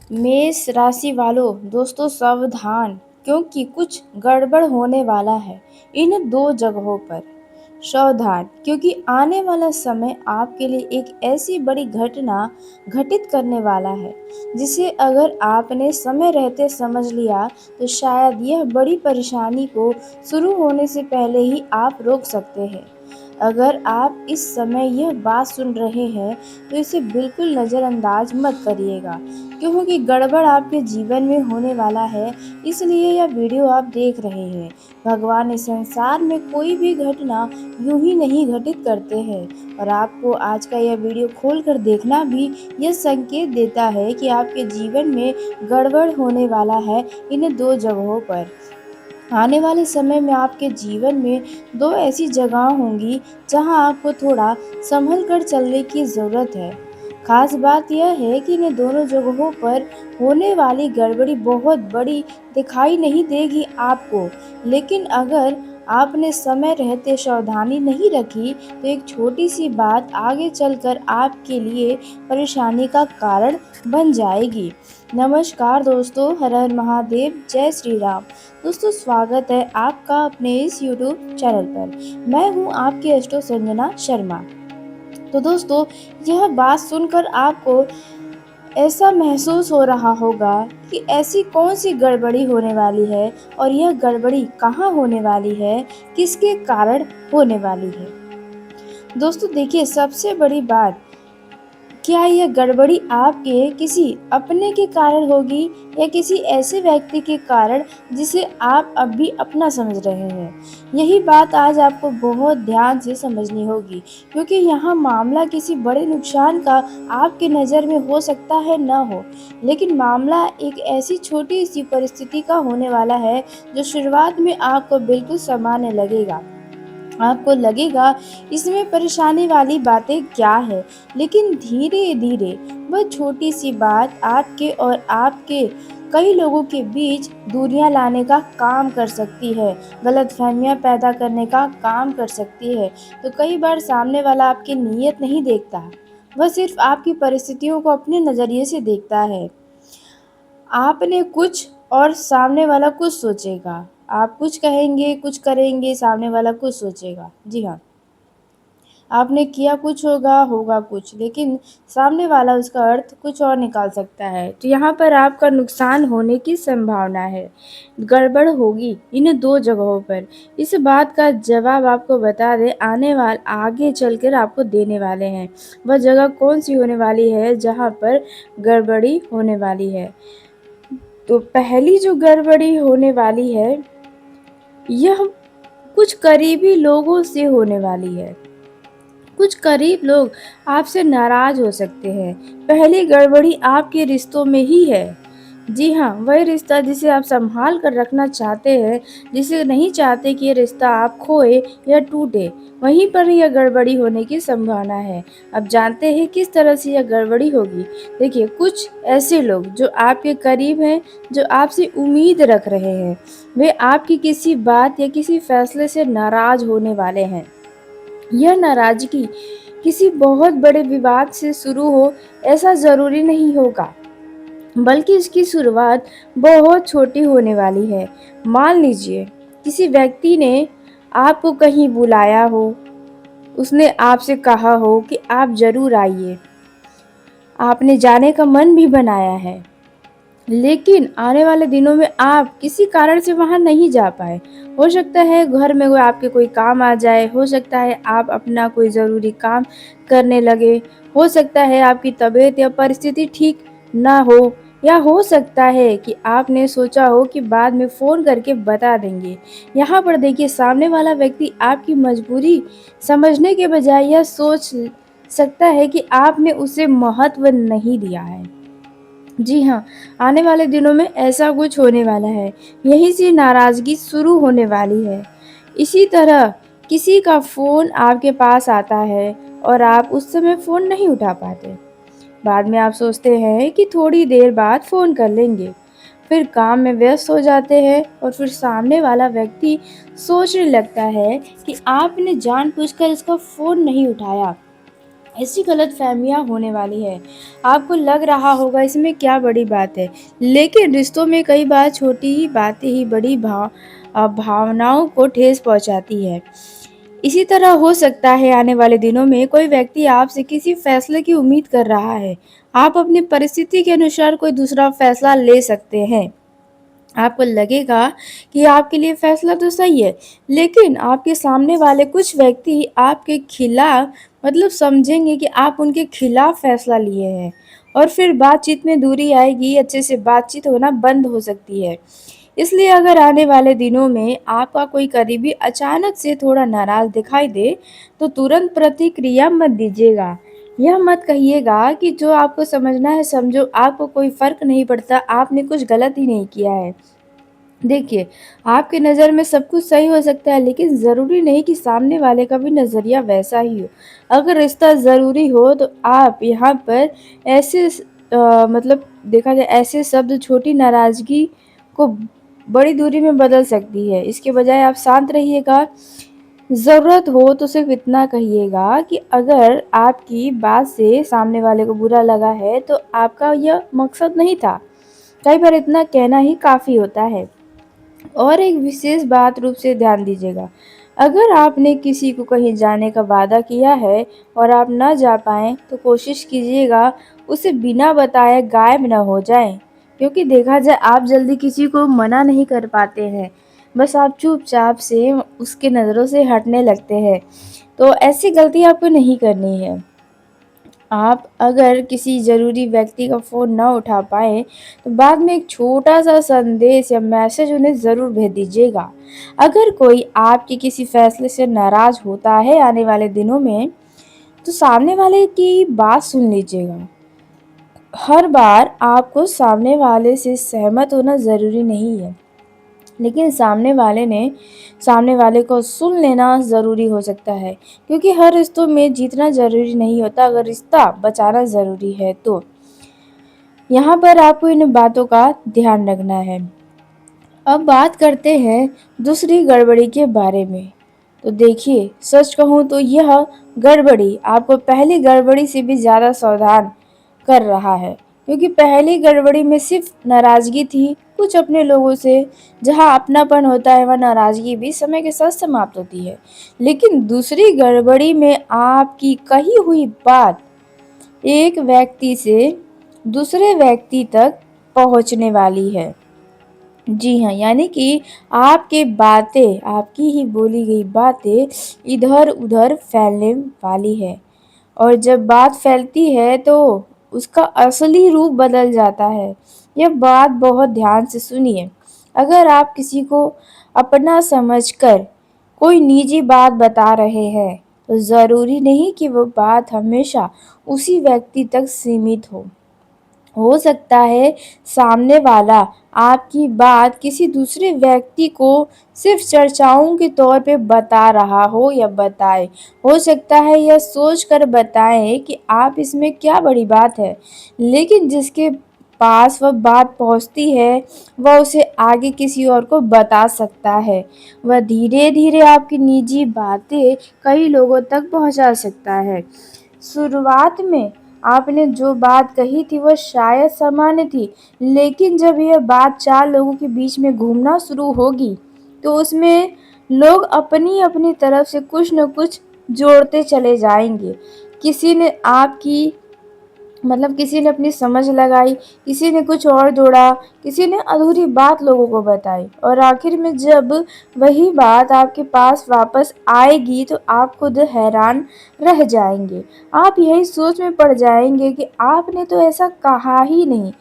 मेष राशि वालों दोस्तों सावधान, क्योंकि कुछ गड़बड़ होने वाला है इन दो जगहों पर। सावधान, क्योंकि आने वाला समय आपके लिए एक ऐसी बड़ी घटना घटित करने वाला है जिसे अगर आपने समय रहते समझ लिया तो शायद यह बड़ी परेशानी को शुरू होने से पहले ही आप रोक सकते हैं। अगर आप इस समय यह बात सुन रहे हैं तो इसे बिल्कुल नज़रअंदाज मत करिएगा, क्योंकि गड़बड़ आपके जीवन में होने वाला है, इसलिए यह वीडियो आप देख रहे हैं। भगवान इस संसार में कोई भी घटना यूं ही नहीं घटित करते हैं, और आपको आज का यह वीडियो खोलकर देखना भी यह संकेत देता है कि आपके जीवन में गड़बड़ होने वाला है इन दो जगहों पर। आने वाले समय में आपके जीवन में दो ऐसी जगह होंगी जहां आपको थोड़ा संभल कर चलने की ज़रूरत है। खास बात यह है कि इन दोनों जगहों पर होने वाली गड़बड़ी बहुत बड़ी दिखाई नहीं देगी आपको, लेकिन अगर आपने समय रहते सावधानी नहीं रखी तो एक छोटी सी बात आगे चलकर आपके लिए परेशानी का कारण बन जाएगी। नमस्कार दोस्तों, हर हर महादेव, जय श्री राम। दोस्तों स्वागत है आपका अपने इस YouTube चैनल पर। मैं हूं आपकी एस्ट्रो संजना शर्मा। तो दोस्तों, यह बात सुनकर आपको ऐसा महसूस हो रहा होगा कि ऐसी कौन सी गड़बड़ी होने वाली है और यह गड़बड़ी कहाँ होने वाली है, किसके कारण होने वाली है। दोस्तों देखिए, सबसे बड़ी बात, क्या यह गड़बड़ी आपके किसी अपने के कारण होगी या किसी ऐसे व्यक्ति के कारण जिसे आप अभी अपना समझ रहे हैं। यही बात आज आपको बहुत ध्यान से समझनी होगी, क्योंकि यहाँ मामला किसी बड़े नुकसान का आपके नज़र में हो सकता है न हो, लेकिन मामला एक ऐसी छोटी सी परिस्थिति का होने वाला है जो शुरुआत में आपको बिल्कुल सामान्य लगेगा। आपको लगेगा इसमें परेशानी वाली बातें क्या है, लेकिन धीरे धीरे वह छोटी सी बात आपके और आपके कई लोगों के बीच दूरियां लाने का काम कर सकती है, गलतफहमियां पैदा करने का काम कर सकती है। तो कई बार सामने वाला आपकी नीयत नहीं देखता, वह सिर्फ आपकी परिस्थितियों को अपने नज़रिए से देखता है। आपने कुछ और सामने वाला कुछ सोचेगा। आप कुछ कहेंगे, कुछ करेंगे, सामने वाला कुछ सोचेगा। जी हाँ, आपने किया कुछ होगा, होगा कुछ, लेकिन सामने वाला उसका अर्थ कुछ और निकाल सकता है। तो यहाँ पर आपका नुकसान होने की संभावना है। गड़बड़ होगी इन दो जगहों पर। इस बात का जवाब आपको बता दें, आगे चलकर आपको देने वाले हैं। वह जगह कौन सी होने वाली है जहाँ पर गड़बड़ी होने वाली है। तो पहली जो गड़बड़ी होने वाली है, यह कुछ करीबी लोगों से होने वाली है। कुछ करीब लोग आपसे नाराज हो सकते हैं। पहली गड़बड़ी आपके रिश्तों में ही है। जी हाँ, वही रिश्ता जिसे आप संभाल कर रखना चाहते हैं, जिसे नहीं चाहते कि ये रिश्ता आप खोए या टूटे, वहीं पर यह गड़बड़ी होने की संभावना है। अब जानते हैं किस तरह से यह गड़बड़ी होगी। देखिए, कुछ ऐसे लोग जो आपके करीब हैं, जो आपसे उम्मीद रख रहे हैं, वे आपकी किसी बात या किसी फैसले से नाराज होने वाले हैं। यह नाराजगी किसी बहुत बड़े विवाद से शुरू हो ऐसा ज़रूरी नहीं होगा, बल्कि इसकी शुरुआत बहुत छोटी होने वाली है। मान लीजिए किसी व्यक्ति ने आपको कहीं बुलाया हो, उसने आपसे कहा हो कि आप ज़रूर आइए, आपने जाने का मन भी बनाया है, लेकिन आने वाले दिनों में आप किसी कारण से वहाँ नहीं जा पाए। हो सकता है घर में आपके कोई काम आ जाए, हो सकता है आप अपना कोई ज़रूरी काम करने लगे, हो सकता है आपकी तबीयत या परिस्थिति ठीक ना हो, या हो सकता है कि आपने सोचा हो कि बाद में फ़ोन करके बता देंगे। यहाँ पर देखिए, सामने वाला व्यक्ति आपकी मजबूरी समझने के बजाय यह सोच सकता है कि आपने उसे महत्व नहीं दिया है। जी हाँ, आने वाले दिनों में ऐसा कुछ होने वाला है। यहीं से नाराज़गी शुरू होने वाली है। इसी तरह किसी का फ़ोन आपके पास आता है और आप उस समय फ़ोन नहीं उठा पाते। बाद में आप सोचते हैं कि थोड़ी देर बाद फ़ोन कर लेंगे। फिर काम में व्यस्त हो जाते हैं और फिर सामने वाला व्यक्ति सोचने लगता है कि आपने जानबूझकर इसका फ़ोन नहीं उठाया। ऐसी गलतफ़हमियाँ होने वाली है। आपको लग रहा होगा इसमें क्या बड़ी बात है, लेकिन रिश्तों में कई बार छोटी ही बातें ही बड़ी भावनाओं को ठेस पहुँचाती है। इसी तरह हो सकता है आने वाले दिनों में कोई व्यक्ति आपसे किसी फैसले की उम्मीद कर रहा है। आप अपनी परिस्थिति के अनुसार कोई दूसरा फैसला ले सकते हैं। आपको लगेगा कि आपके लिए फैसला तो सही है, लेकिन आपके सामने वाले कुछ व्यक्ति आपके खिलाफ समझेंगे कि आप उनके खिलाफ फैसला लिए हैं और फिर बातचीत में दूरी आएगी, अच्छे से बातचीत होना बंद हो सकती है। इसलिए अगर आने वाले दिनों में आपका कोई करीबी अचानक से थोड़ा नाराज़ दिखाई दे, तो तुरंत प्रतिक्रिया मत दीजिएगा। यह मत कहिएगा कि जो आपको समझना है समझो, आपको कोई फ़र्क नहीं पड़ता, आपने कुछ गलत ही नहीं किया है। देखिए, आपकी नज़र में सब कुछ सही हो सकता है, लेकिन ज़रूरी नहीं कि सामने वाले का भी नज़रिया वैसा ही हो। अगर रिश्ता ज़रूरी हो तो आप यहाँ पर ऐसे देखा जाए ऐसे शब्द छोटी नाराज़गी को बड़ी दूरी में बदल सकती है। इसके बजाय आप शांत रहिएगा। ज़रूरत हो तो सिर्फ़ इतना कहिएगा कि अगर आपकी बात से सामने वाले को बुरा लगा है, तो आपका यह मकसद नहीं था। कई बार इतना कहना ही काफ़ी होता है। और एक विशेष बात रूप से ध्यान दीजिएगा। अगर आपने किसी को कहीं जाने का वादा किया है और आप ना जा पाएँ, तो कोशिश कीजिएगा उसे बिना बताए गायब ना हो जाएँ। क्योंकि देखा जाए आप जल्दी किसी को मना नहीं कर पाते हैं। बस आप चुपचाप से उसकी नज़रों से हटने लगते हैं। तो ऐसी गलती आपको नहीं करनी है। आप अगर किसी ज़रूरी व्यक्ति का फ़ोन ना उठा पाएँ, तो बाद में एक छोटा-सा संदेश या मैसेज उन्हें ज़रूर भेज दीजिएगा। अगर कोई आपके किसी फ़ैसले से नाराज़ होता है आने वाले दिनों में, तो सामने वाले की बात सुन लीजिएगा। हर बार आपको सामने वाले से सहमत होना ज़रूरी नहीं है। लेकिन सामने वाले को सुन लेना ज़रूरी हो सकता है, क्योंकि हर रिश्तों में जीतना ज़रूरी नहीं होता, अगर रिश्ता बचाना ज़रूरी है तो। यहाँ पर आपको इन बातों का ध्यान रखना है। अब बात करते हैं दूसरी गड़बड़ी के बारे में। तो देखिए, सच कहूँ तो यह गड़बड़ी आपको पहली गड़बड़ी से भी ज़्यादा सावधान कर रहा है, क्योंकि पहली गड़बड़ी में सिर्फ नाराज़गी थी कुछ अपने लोगों से। जहाँ अपनापन होता है, वह नाराज़गी भी समय के साथ समाप्त होती है। लेकिन दूसरी गड़बड़ी में आपकी कही हुई बात एक व्यक्ति से दूसरे व्यक्ति तक पहुँचने वाली है। जी हाँ, यानी कि आपकी ही बोली गई बातें इधर-उधर फैलने वाली है। और जब बात फैलती है तो उसका असली रूप बदल जाता है। यह बात बहुत ध्यान से सुनिए। अगर आप किसी को अपना समझकर कोई निजी बात बता रहे हैं, तो ज़रूरी नहीं कि वो बात हमेशा उसी व्यक्ति तक सीमित हो सकता है सामने वाला आपकी बात किसी दूसरे व्यक्ति को सिर्फ चर्चाओं के तौर पे बता रहा हो या बताए। हो सकता है यह सोच कर बताए कि आप इसमें क्या बड़ी बात है, लेकिन जिसके पास वह बात पहुंचती है, वह उसे आगे किसी और को बता सकता है। वह धीरे धीरे आपकी निजी बातें कई लोगों तक पहुंचा सकता है। शुरुआत में आपने जो बात कही थी वह शायद सामान्य थी, लेकिन जब यह बात 4 लोगों के बीच में घूमना शुरू होगी, तो उसमें लोग अपनी-अपनी तरफ से कुछ न कुछ जोड़ते चले जाएँगे। किसी ने आपकी किसी ने अपनी समझ लगाई, किसी ने कुछ और जोड़ा, किसी ने अधूरी बात लोगों को बताई और आखिर में जब वही बात आपके पास वापस आएगी तो आप खुद हैरान रह जाएँगे। आप यही सोच में पड़ जाएँगे कि आपने तो ऐसा कहा ही नहीं।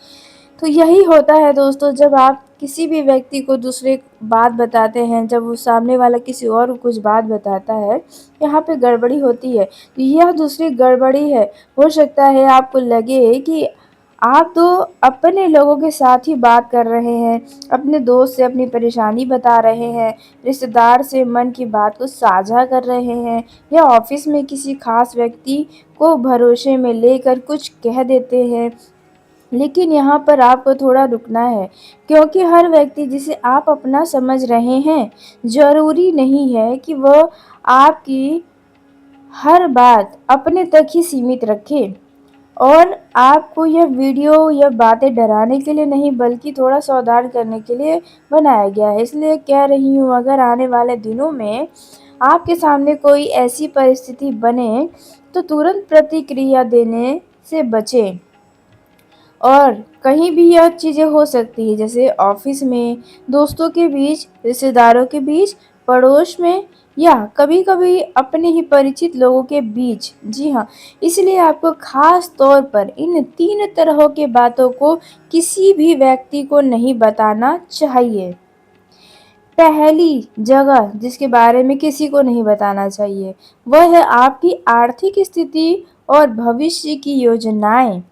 तो यही होता है दोस्तों, जब आप किसी भी व्यक्ति को दूसरे बात बताते हैं, जब वो सामने वाला किसी और को कुछ बात बताता है, यहाँ पे गड़बड़ी होती है। तो यह दूसरी गड़बड़ी है। हो सकता है आपको लगे कि आप तो अपने लोगों के साथ ही बात कर रहे हैं, अपने दोस्त से अपनी परेशानी बता रहे हैं, रिश्तेदार से मन की बात को साझा कर रहे हैं या ऑफिस में किसी खास व्यक्ति को भरोसे में लेकर कुछ कह देते हैं। लेकिन यहाँ पर आपको थोड़ा रुकना है, क्योंकि हर व्यक्ति जिसे आप अपना समझ रहे हैं, ज़रूरी नहीं है कि वह आपकी हर बात अपने तक ही सीमित रखें। और आपको यह वीडियो या बातें डराने के लिए नहीं बल्कि थोड़ा सावधान करने के लिए बनाया गया है। इसलिए कह रही हूँ, अगर आने वाले दिनों में आपके सामने कोई ऐसी परिस्थिति बने तो तुरंत प्रतिक्रिया देने से बचें। और कहीं भी यह चीज़ें हो सकती है, जैसे ऑफिस में, दोस्तों के बीच, रिश्तेदारों के बीच, पड़ोस में, या कभी-कभी अपने ही परिचित लोगों के बीच। जी हाँ, इसलिए आपको खास तौर पर इन 3 तरह की बातों को किसी भी व्यक्ति को नहीं बताना चाहिए। पहली जगह जिसके बारे में किसी को नहीं बताना चाहिए, वह है आपकी आर्थिक स्थिति और भविष्य की योजनाएँ।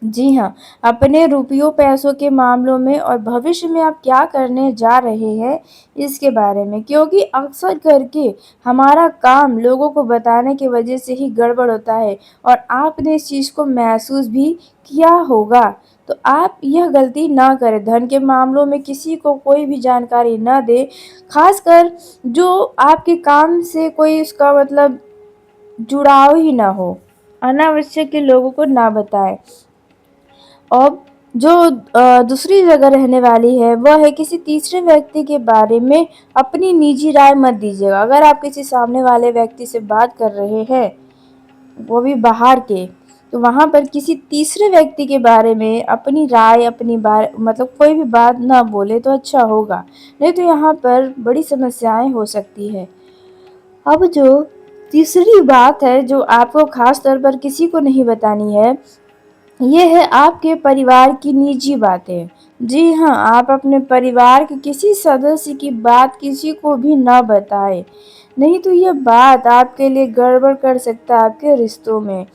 जी हाँ, अपने रुपयों पैसों के मामलों में और भविष्य में आप क्या करने जा रहे हैं, इसके बारे में। क्योंकि अक्सर करके हमारा काम लोगों को बताने की वजह से ही गड़बड़ होता है और आपने इस चीज़ को महसूस भी किया होगा। तो आप यह गलती ना करें, धन के मामलों में किसी को कोई भी जानकारी ना दें, ख़ासकर जो आपके काम से कोई उसका मतलब जुड़ाव ही ना हो। अनावश्यक के लोगों को ना बताएँ। अब जो दूसरी जगह रहने वाली है, वह है किसी तीसरे व्यक्ति के बारे में अपनी निजी राय मत दीजिएगा। अगर आप किसी सामने वाले व्यक्ति से बात कर रहे हैं, वो भी बाहर के, तो वहाँ पर किसी तीसरे व्यक्ति के बारे में अपनी राय, अपनी बात मतलब कोई भी बात ना बोले तो अच्छा होगा। नहीं तो यहाँ पर बड़ी समस्याएँ हो सकती है। अब जो तीसरी बात है, जो आपको ख़ास तौर पर किसी को नहीं बतानी है, ये है आपके परिवार की निजी बातें। जी हाँ, आप अपने परिवार के किसी सदस्य की बात किसी को भी ना बताएँ, नहीं तो ये बात आपके लिए गड़बड़ कर सकता है आपके रिश्तों में।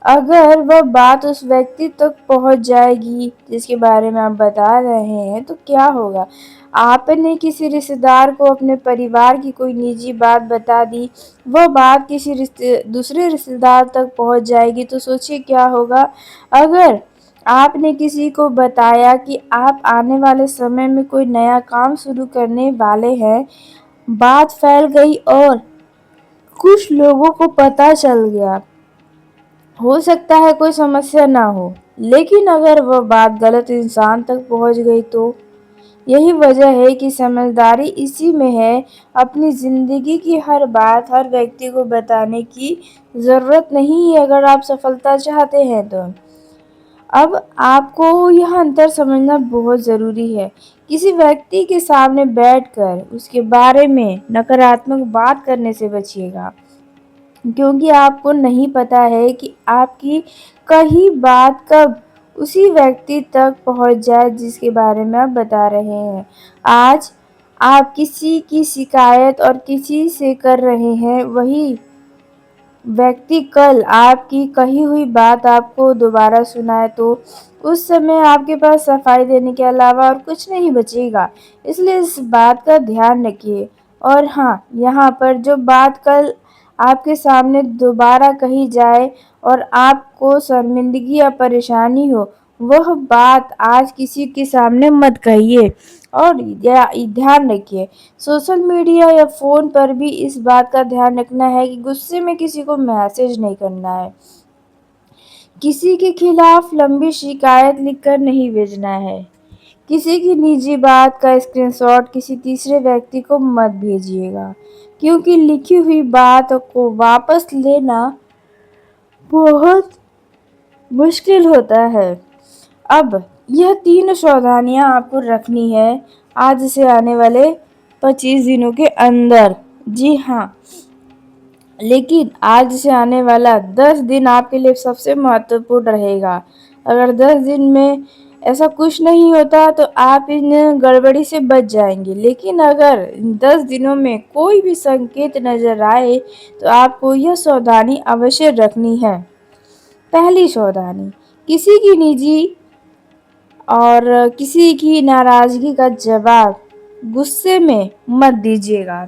अगर वह बात उस व्यक्ति तक पहुँच जाएगी जिसके बारे में आप बता रहे हैं, तो क्या होगा? आपने किसी रिश्तेदार को अपने परिवार की कोई निजी बात बता दी, वह बात किसी दूसरे रिश्तेदार तक पहुँच जाएगी, तो सोचिए क्या होगा? अगर आपने किसी को बताया कि आप आने वाले समय में कोई नया काम शुरू करने वाले हैं, बात फैल गई और कुछ लोगों को पता चल गया, हो सकता है कोई समस्या ना हो, लेकिन अगर वह बात गलत इंसान तक पहुंच गई तो? यही वजह है कि समझदारी इसी में है। अपनी ज़िंदगी की हर बात हर व्यक्ति को बताने की ज़रूरत नहीं है अगर आप सफलता चाहते हैं तो। अब आपको यह अंतर समझना बहुत ज़रूरी है। किसी व्यक्ति के सामने बैठकर उसके बारे में नकारात्मक बात करने से बचिएगा, क्योंकि आपको नहीं पता है कि आपकी कही बात कब उसी व्यक्ति तक पहुंच जाए जिसके बारे में आप बता रहे हैं। आज आप किसी की शिकायत और किसी से कर रहे हैं, वही व्यक्ति कल आपकी कही हुई बात आपको दोबारा सुनाए तो उस समय आपके पास सफाई देने के अलावा और कुछ नहीं बचेगा। इसलिए इस बात का ध्यान रखिए। और हाँ, यहाँ पर जो बात कल आपके सामने दोबारा कही जाए और आपको शर्मिंदगी या परेशानी हो, वह बात आज किसी के सामने मत कहिए। और ध्यान रखिए, सोशल मीडिया या फ़ोन पर भी इस बात का ध्यान रखना है कि गुस्से में किसी को मैसेज नहीं करना है। किसी के खिलाफ लंबी शिकायत लिखकर नहीं भेजना है। किसी की निजी बात का स्क्रीनशॉट किसी तीसरे व्यक्ति को मत भेजिएगा, क्योंकि लिखी हुई बात को वापस लेना बहुत मुश्किल होता है। अब यह 3 सावधानियाँ आपको रखनी है आज से आने वाले 25 दिनों के अंदर। जी हाँ, लेकिन आज से आने वाला 10 दिन आपके लिए सबसे महत्वपूर्ण रहेगा। अगर 10 दिन में ऐसा कुछ नहीं होता तो आप इन गड़बड़ी से बच जाएंगे, लेकिन अगर इन 10 दिनों में कोई भी संकेत नज़र आए तो आपको यह सावधानी अवश्य रखनी है। पहली सावधानी, किसी की निजी और किसी की नाराज़गी का जवाब गुस्से में मत दीजिएगा।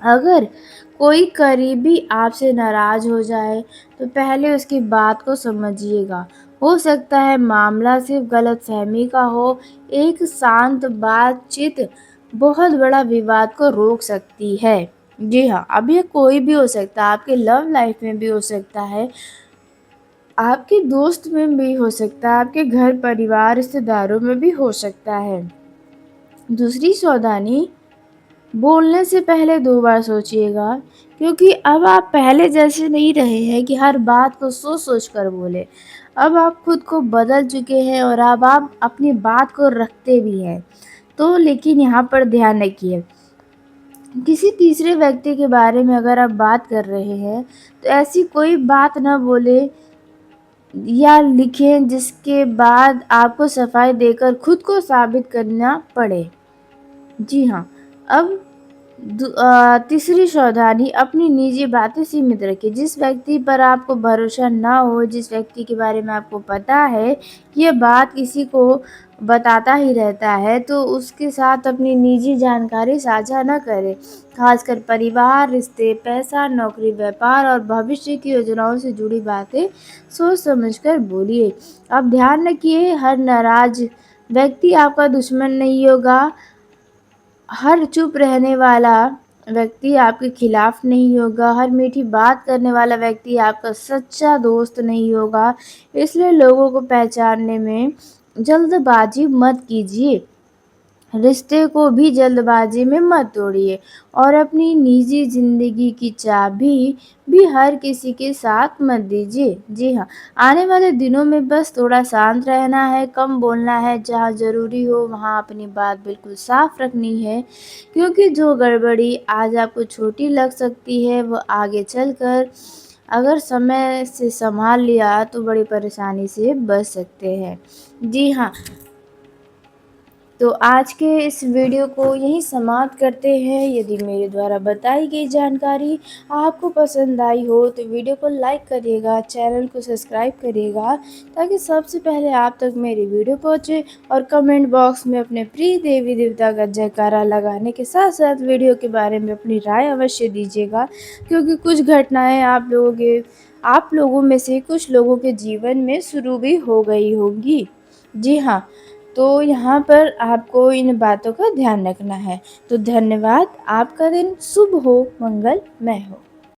अगर कोई करीबी आपसे नाराज़ हो जाए तो पहले उसकी बात को समझिएगा। हो सकता है मामला सिर्फ गलतफहमी का हो। एक शांत बातचीत बहुत बड़ा विवाद को रोक सकती है। जी हाँ, अब ये कोई भी हो सकता है, आपके लव लाइफ में भी हो सकता है, आपके दोस्त में भी हो सकता है, आपके घर परिवार रिश्तेदारों में भी हो सकता है। दूसरी सावधानी, बोलने से पहले 2 बार सोचिएगा, क्योंकि अब आप पहले जैसे नहीं रहे हैं कि हर बात को सोच-सोच कर बोलें। अब आप खुद को बदल चुके हैं और अब आप अपनी बात को रखते भी हैं। तो लेकिन यहाँ पर ध्यान रखिए, किसी तीसरे व्यक्ति के बारे में अगर आप बात कर रहे हैं, तो ऐसी कोई बात ना बोलें या लिखें जिसके बाद आपको सफाई देकर खुद को साबित करना पड़े। जी हाँ, अब तीसरी सावधानी, अपनी निजी बातें सीमित रखिए। जिस व्यक्ति पर आपको भरोसा ना हो, जिस व्यक्ति के बारे में आपको पता है कि ये बात किसी को बताता ही रहता है, तो उसके साथ अपनी निजी जानकारी साझा ना करें। खासकर परिवार, रिश्ते, पैसा, नौकरी, व्यापार और भविष्य की योजनाओं से जुड़ी बातें सोच समझ कर बोलिए। अब ध्यान रखिए, हर नाराज़ व्यक्ति आपका दुश्मन नहीं होगा। हर चुप रहने वाला व्यक्ति आपके खिलाफ नहीं होगा, हर मीठी बात करने वाला व्यक्ति आपका सच्चा दोस्त नहीं होगा। इसलिए लोगों को पहचानने में जल्दबाजी मत कीजिए। रिश्ते को भी जल्दबाजी में मत तोड़िए और अपनी निजी ज़िंदगी की चाबी भी हर किसी के साथ मत दीजिए। जी हाँ, आने वाले दिनों में बस थोड़ा शांत रहना है, कम बोलना है, जहाँ ज़रूरी हो वहाँ अपनी बात बिल्कुल साफ रखनी है, क्योंकि जो गड़बड़ी आज आपको छोटी लग सकती है, वो आगे चलकर अगर समय से संभाल लिया तो बड़ी परेशानी से बच सकते हैं। जी हाँ, तो आज के इस वीडियो को यहीं समाप्त करते हैं। यदि मेरे द्वारा बताई गई जानकारी आपको पसंद आई हो तो वीडियो को लाइक करिएगा, चैनल को सब्सक्राइब करिएगा, ताकि सबसे पहले आप तक मेरी वीडियो पहुंचे। और कमेंट बॉक्स में अपने प्रिय देवी देवता का जयकारा लगाने के साथ साथ वीडियो के बारे में अपनी राय अवश्य दीजिएगा, क्योंकि कुछ घटनाएं आप लोगों में से कुछ लोगों के जीवन में शुरू भी हो गई होंगी। जी हाँ, तो यहाँ पर आपको इन बातों का ध्यान रखना है। तो धन्यवाद, आपका दिन शुभ हो, मंगलमय हो।